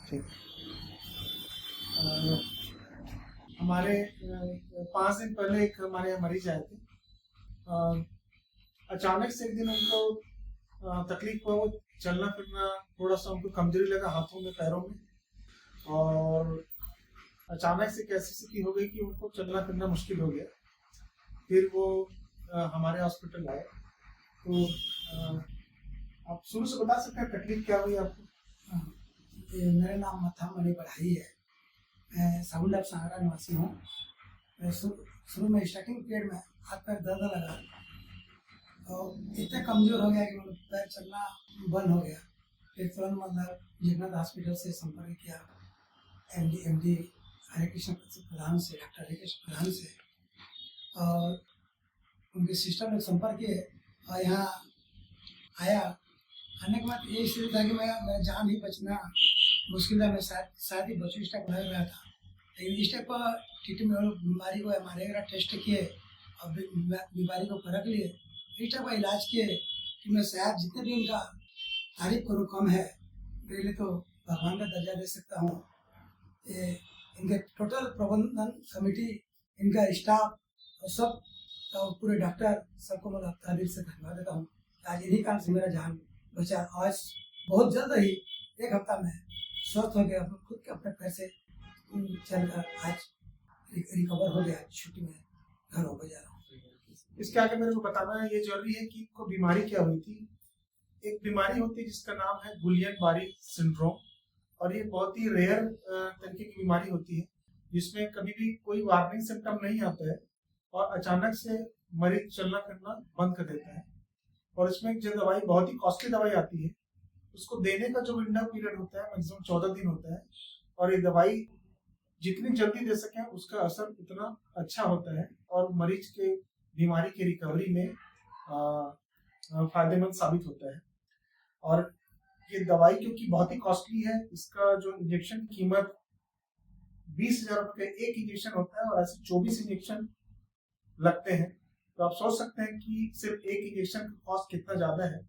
ठीक। हमारे 5 दिन पहले एक हमारे यहाँ मरीज आए थे। अचानक से एक दिन उनको तकलीफ हुआ, वो चलना फिरना थोड़ा सा उनको कमजोरी लगा हाथों में पैरों में, और अचानक से कैसी स्थिति हो गई कि उनको चलना फिरना मुश्किल हो गया। फिर वो हमारे हॉस्पिटल आए। तो आप शुरू से बता सकते हैं तकलीफ क्या हुई आपको? मेरा नाम मथा मणि बढ़ाई है। मैं साबुल्ला सहारा निवासी हूँ। मैं शुरू में स्टार्टिंग पीरियड में हाथ पैर दर्द लगा और इतना कमज़ोर हो गया कि मतलब पैर चलना बंद हो गया। फिर तुरंत मतलब जगन्नाथ हॉस्पिटल से संपर्क किया, एमडी हरे कृष्ण प्रधान से, डॉक्टर हरे कृष्ण प्रधान से, और उनके सिस्टर में संपर्क किए और यहाँ आया। आने के बाद ये स्थिति था कि मेरा जान ही बचना मुश्किल था। मैं शायद ही बचूं स्टेप लग रहा था, लेकिन इस स्टेप पर ट्रीटमेंट बीमारी को एमआरआई वगैरह टेस्ट किए और बीमारी को परख लिए, इस टाइप का इलाज किए कि मैं शायद जितने भी उनका तारीफ करूँ कम है। मेरे लिए तो भगवान का दर्जा दे सकता हूँ। ये इनके टोटल प्रबंधन कमेटी, इनका स्टाफ और सब और पूरे डॉक्टर सबको मैं तारीफ से धन्यवाद देता हूँ। आज इन्हीं कारण से मेरा जान बचा। आज बहुत जल्द ही 1 हफ्ता में स्वस्थ हो गया, खुद के अपने पैर से चलकर आज रिकवर हो गया। छुट्टी में घर हो जा रहा हूँ। इसके आगे मेरे को बताना ये जरूरी है कि इनको बीमारी क्या हुई थी। एक बीमारी होती है जिसका नाम है गुलियन-बारी सिंड्रोम, और ये बहुत ही रेयर तरीके की बीमारी होती है जिसमें कभी भी कोई वार्निंग सिम्टम नहीं आता है और अचानक से मरीज चलना फिरना बंद कर देता है। और इसमें जो दवाई, बहुत ही कॉस्टली दवाई आती है, उसको देने का जो विंडो पीरियड होता है मैक्सिमम 14 दिन होता है, और ये दवाई जितनी जल्दी दे सकें उसका असर उतना अच्छा होता है और मरीज के बीमारी की रिकवरी में फायदेमंद साबित होता है। और ये दवाई क्योंकि बहुत ही कॉस्टली है, इसका जो इंजेक्शन की कीमत 20,000 रुपये एक इंजेक्शन होता है और ऐसे 24 इंजेक्शन लगते हैं। तो आप सोच सकते हैं कि सिर्फ एक इंजेक्शन का कॉस्ट कितना ज्यादा है।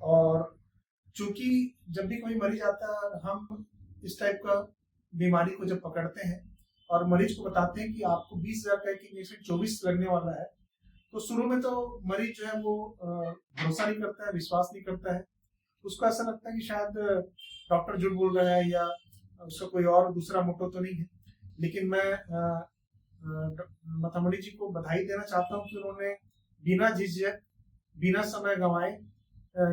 और चूंकि जब भी कोई मरीज आता है, हम इस टाइप का बीमारी को जब पकड़ते हैं और मरीज को बताते हैं कि आपको 20,000 का एक इंजेक्शन 24 लगने वाला है, तो शुरू में तो मरीज जो है वो भरोसा नहीं करता है, विश्वास नहीं करता है। उसको ऐसा लगता है कि शायद डॉक्टर झूठ बोल रहा है या उसका कोई और दूसरा मोटो तो नहीं है। लेकिन मैं मथा मणि जी को बधाई देना चाहता हूँ कि उन्होंने बिना झिझक, बिना समय गंवाए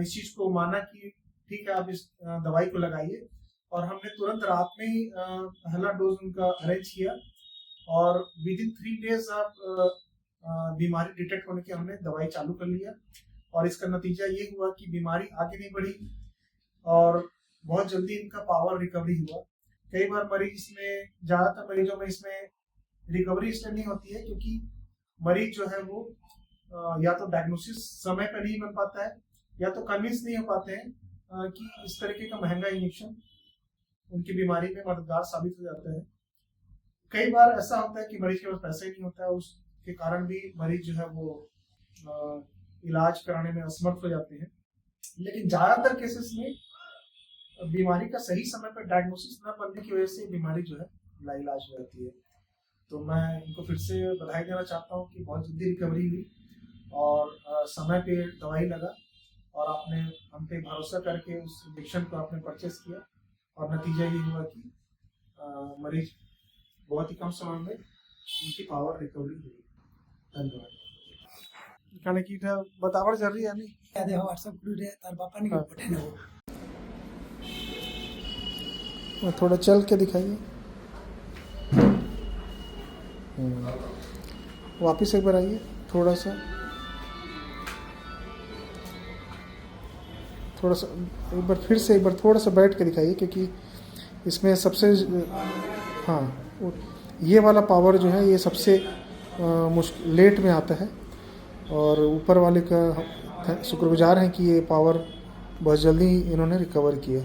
इस चीज को माना कि ठीक है आप इस दवाई को लगाइए, और हमने तुरंत रात में ही पहला डोज उनका अरेंज किया और विद इन 3 डेज आप बीमारी डिटेक्ट होने के हमने दवाई चालू कर लिया। और इसका नतीजा ये हुआ कि बीमारी आगे नहीं बढ़ी और बहुत जल्दी इनका पावर रिकवरी हुआ। कई बार मरीज में, ज्यादातर मरीजों में इसमें रिकवरी इसलिए नहीं होती है क्योंकि मरीज जो है वो या तो डायग्नोसिस समय पर नहीं बन पाता है या तो कन्विंस नहीं हो पाते हैं कि इस तरीके का महंगा इंजेक्शन उनकी बीमारी में मददगार साबित हो जाता है। कई बार ऐसा होता है कि मरीज के पास पैसा ही नहीं होता है, उसके कारण भी मरीज जो है वो इलाज कराने में असमर्थ हो जाते हैं। लेकिन ज्यादातर केसेस में बीमारी का सही समय पर डायग्नोसिस न बनने की वजह से बीमारी जो है लाइलाज हो जाती है। तो मैं इनको फिर से बधाई देना चाहता हूँ कि बहुत जल्दी रिकवरी हुई और समय पे दवाई लगा और आपने हम पे भरोसा करके उस इंजेक्शन को आपने परचेस किया, और नतीजा ये हुआ कि मरीज बहुत ही कम समय में उनकी पावर रिकवरी हुई। धन्यवाद। कहने की बतावर जरूरी है नहीं क्या देखो व्हाट्सएप ग्रुप है तार पापा ने पठे ना वो थोड़ा चल के दिखाइए। वापिस एक बार आइए, थोड़ा सा एक बार फिर से एक बार थोड़ा सा बैठ के दिखाइए, क्योंकि इसमें सबसे हाँ ये वाला पावर जो है ये सबसे मुश्किल लेट में आता है, और ऊपर वाले का शुक्रगुजार हैं कि ये पावर बहुत जल्दी इन्होंने रिकवर किया।